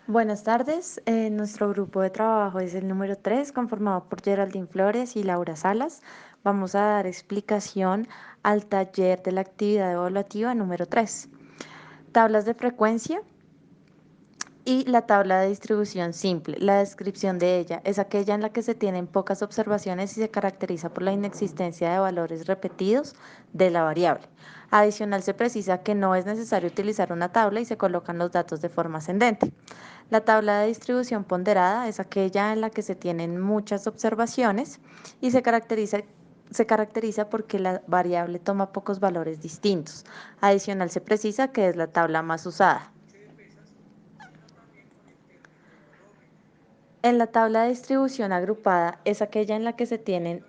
Buenas tardes. Nuestro grupo de trabajo es el número 3, conformado por Geraldine Flores y Laura Salas. Vamos a dar explicación al taller de la actividad evaluativa número 3. Tablas de frecuencia y la tabla de distribución simple. La descripción de ella es aquella en la que se tienen pocas observaciones y se caracteriza por la inexistencia de valores repetidos de la variable. Adicional, se precisa que no es necesario utilizar una tabla y se colocan los datos de forma ascendente. La tabla de distribución ponderada es aquella en la que se tienen muchas observaciones y se caracteriza porque la variable toma pocos valores distintos. Adicional, se precisa que es la tabla más usada. En la tabla de distribución agrupada es aquella en la que se tienen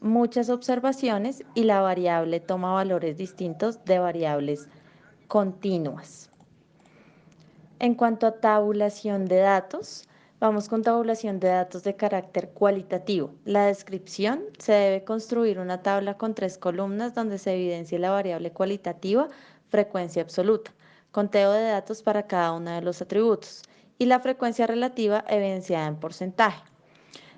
muchas observaciones y la variable toma valores distintos de variables continuas. En cuanto a tabulación de datos, vamos con tabulación de datos de carácter cualitativo. La descripción: se debe construir una tabla con 3 columnas donde se evidencie la variable cualitativa, frecuencia absoluta, conteo de datos para cada uno de los atributos y la frecuencia relativa evidenciada en porcentaje.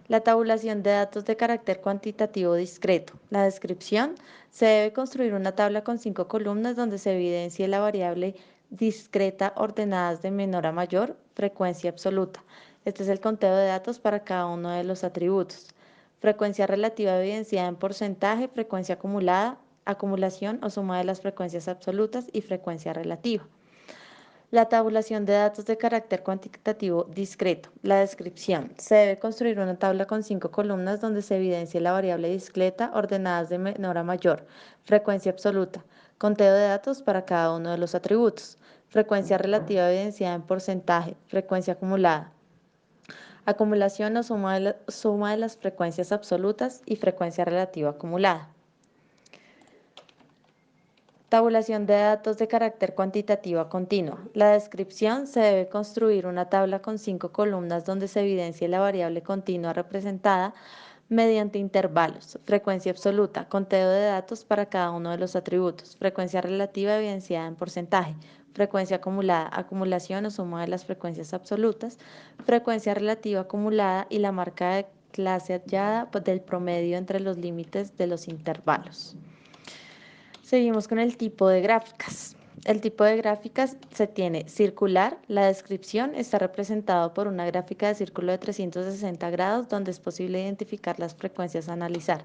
La tabulación de datos de carácter cuantitativo discreto. La descripción: se debe construir una tabla con 5 columnas donde se evidencie la variable discreta ordenadas de menor a mayor, frecuencia absoluta. Este es el conteo de datos para cada uno de los atributos. Frecuencia relativa evidenciada en porcentaje, frecuencia acumulada, acumulación o suma de las frecuencias absolutas y frecuencia relativa. La tabulación de datos de carácter cuantitativo discreto. La descripción: se debe construir una tabla con 5 columnas donde se evidencie la variable discreta ordenadas de menor a mayor, frecuencia absoluta, conteo de datos para cada uno de los atributos, frecuencia relativa evidenciada en porcentaje, frecuencia acumulada, acumulación o suma de las frecuencias absolutas y frecuencia relativa acumulada. Tabulación de datos de carácter cuantitativa continua. La descripción: se debe construir una tabla con 5 columnas donde se evidencie la variable continua representada mediante intervalos, frecuencia absoluta, conteo de datos para cada uno de los atributos, frecuencia relativa evidenciada en porcentaje, frecuencia acumulada, acumulación o suma de las frecuencias absolutas, frecuencia relativa acumulada y la marca de clase hallada del promedio entre los límites de los intervalos. Seguimos con el tipo de gráficas. El tipo de gráficas se tiene circular. La descripción está representado por una gráfica de círculo de 360 grados donde es posible identificar las frecuencias a analizar.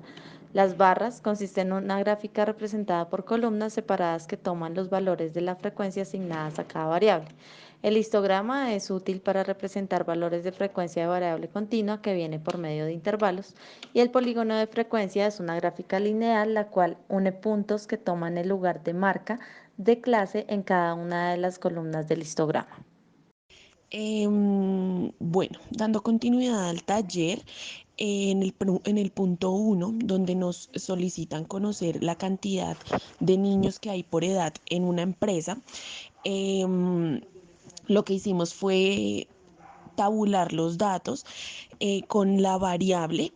Las barras consisten en una gráfica representada por columnas separadas que toman los valores de la frecuencia asignadas a cada variable. El histograma es útil para representar valores de frecuencia de variable continua que viene por medio de intervalos, y el polígono de frecuencia es una gráfica lineal la cual une puntos que toman el lugar de marca de clase en cada una de las columnas del histograma. Bueno, dando continuidad al taller, en el punto 1, donde nos solicitan conocer la cantidad de niños que hay por edad en una empresa, lo que hicimos fue tabular los datos con la variable,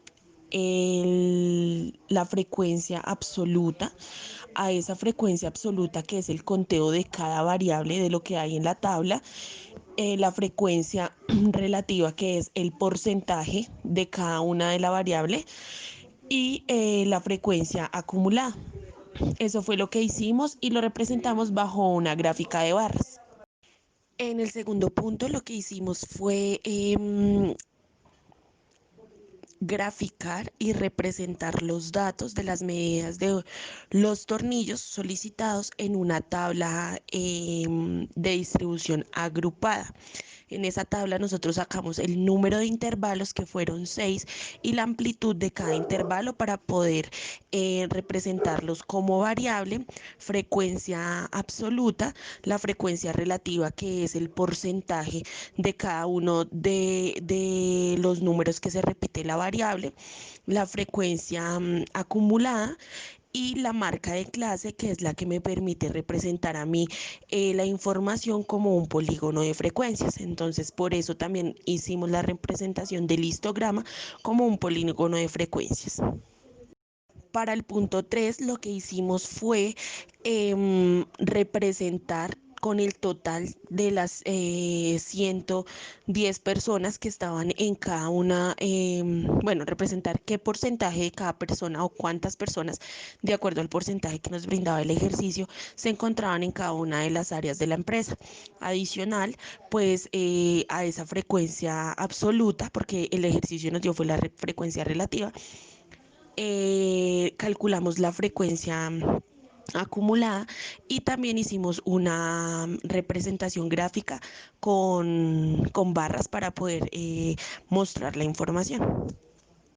la frecuencia absoluta, a esa frecuencia absoluta que es el conteo de cada variable de lo que hay en la tabla, la frecuencia relativa que es el porcentaje de cada una de la variable y la frecuencia acumulada. Eso fue lo que hicimos y lo representamos bajo una gráfica de barras. En el segundo punto lo que hicimos fue graficar y representar los datos de las medidas de los tornillos solicitados en una tabla de distribución agrupada. En esa tabla nosotros sacamos el número de intervalos, que fueron 6, y la amplitud de cada intervalo para poder representarlos como variable, frecuencia absoluta, la frecuencia relativa, que es el porcentaje de cada uno de los números que se repite la variable, la frecuencia acumulada y la marca de clase, que es la que me permite representar a mí la información como un polígono de frecuencias. Entonces, por eso también hicimos la representación del histograma como un polígono de frecuencias. Para el punto 3, lo que hicimos fue representar con el total de las 110 personas que estaban en cada una, bueno, representar qué porcentaje de cada persona o cuántas personas, de acuerdo al porcentaje que nos brindaba el ejercicio, se encontraban en cada una de las áreas de la empresa. Adicional, pues a esa frecuencia absoluta, porque el ejercicio nos dio fue la frecuencia relativa, calculamos la frecuencia acumulada y también hicimos una representación gráfica con barras para poder mostrar la información.